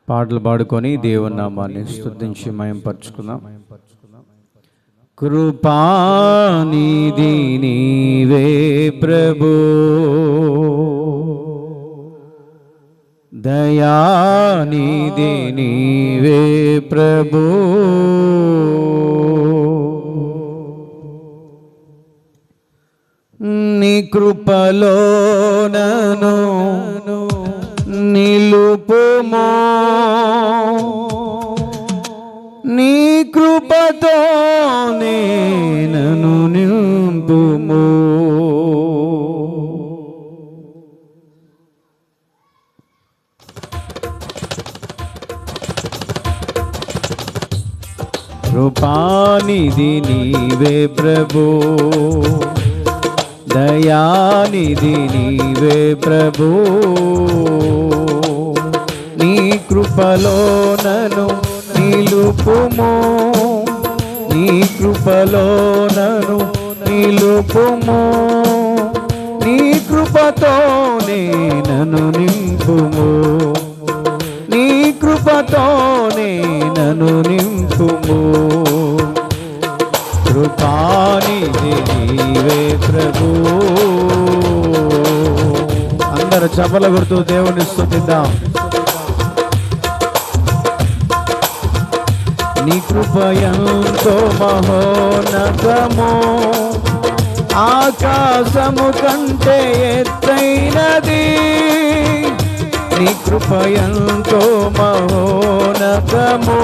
పాటలు పాడుకొని దేవుని నామాన్ని స్తుతించి మహిమపరచుకుందాం. కృపానిధి నీవే ప్రభు, దయానిధి నీవే ప్రభు, నీ కృపలో నన్ను నిలుపుమో, నీ కృపతో నన్ను నింపుమో. కృపానిధి నీవే ప్రభు, దయానిధి నీవే ప్రభు, నీ కృపలో నన్ను నిలుపుమో, నీ కృపలో నన్ను నిలుపుమో, నీ కృపతోనే నన్ను నింపుమో, నీ కృపతోనే నన్ను నింపుమో. కృపానిధి నీవే ప్రభు. అందరూ చప్పలు కొడుతూ దేవుని స్తుతిద్దాం. నీ కృప ఎంతో మహోన్నతము, ఆకాశము కంటే ఎత్తైనది. నీ కృప ఎంతో మహోన్నతము,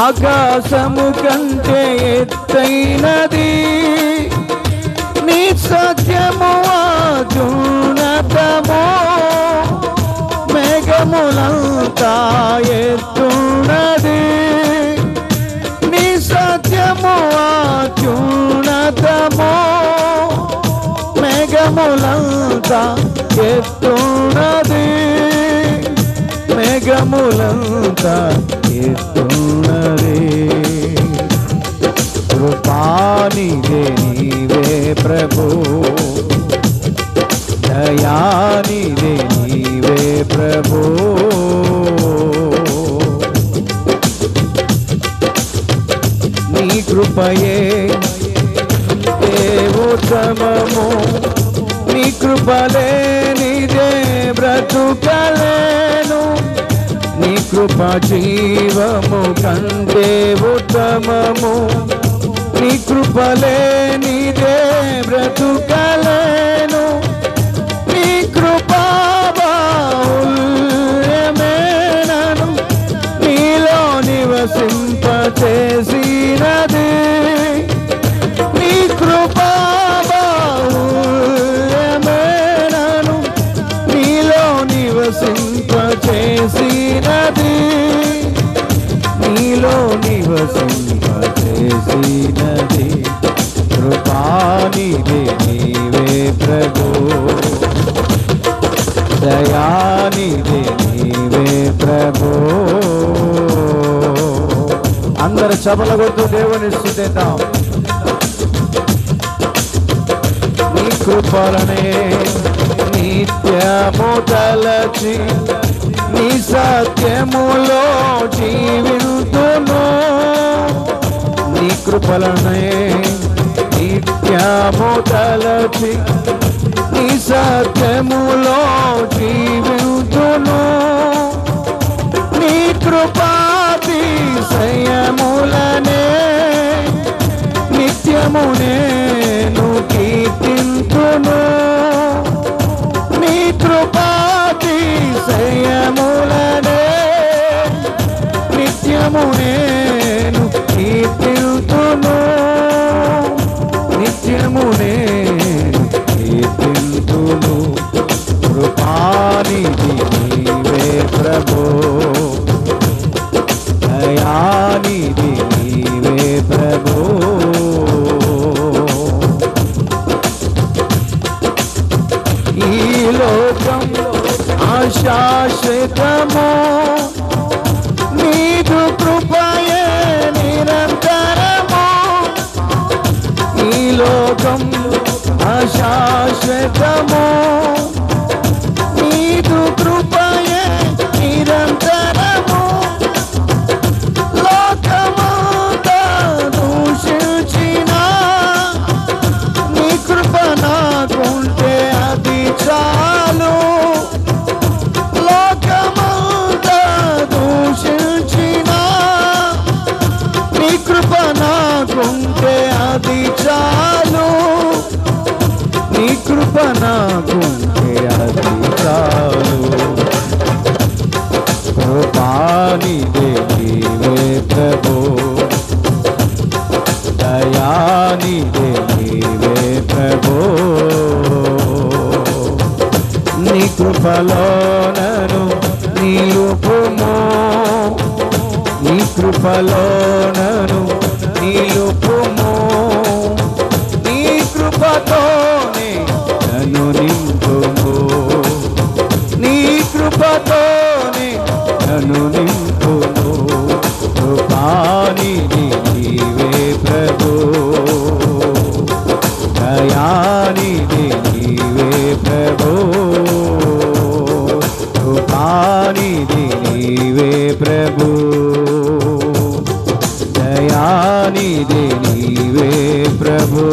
ఆకాశము కంటే ఎత్తైనది. నీ సత్యము అత్యున్నతము, మేఘములంతా ఎత్తున్నది. నీ సత్యము అత్యున్నతము, మేఘములంతా ఎత్తున్నది, మేఘములంతా ఎత్తున్నది. కృపానిధి నీవే ప్రభు, దయానిధి నీవే ప్రభు, నీ కృపయే ఉత్తమము, నీ కృపలేనిదే బ్రతుకలేను. నీ కృప జీవము కంటే ఉత్తమము, నీ కృపలేనిదే బ్రతుకలేను. నీ కృపా బాహుల్యమే నన్ను నీలో నివసింపచేసినది. నీ కృపా బాహుల్యమే నన్ను నీలో నివసింపచేసినది, నీలో నివసింపచేసినది. కృపానిధి నీవే ప్రభు, దయానిధి నీవే ప్రభు. అందరు చపల కొడుతూ దేవుని స్తుతిద్దాం. నీ కృపలనే నిత్యము తలచి, నీ సత్యములో జీవింతును. నీ కృపలనే నిత్యము తలచి, నీ సత్యములో జీవింతును. నీ కృపాతిశయములనే నిత్యము నేను కీర్తింతును. నీ కృపాతిశయములనే నిత్యము నేను కీర్తింతును, నిత్యము నేను కీర్తింతును. కృపానిధి నీవే ప్రభు, దయానిధి నీవే ప్రభు, ఈ లోకం అశాశ్వతము, నీదు కృపయే నిరంతరము. ఈ లోకం అశాశ్వతము, నీదు కృపయే నిరంతరము. కృపలో నన్ను నిలుపుము, నీ కృపతోనే నన్ను నింపుము, నీ కృపతోనే నన్ను నింపుము. కృపానిధి నీవే ప్రభు, దయానిధి నీవే ప్రభు, కృపానిధి నీవే ప్రభు, దయానిధి నీవే ప్రభు.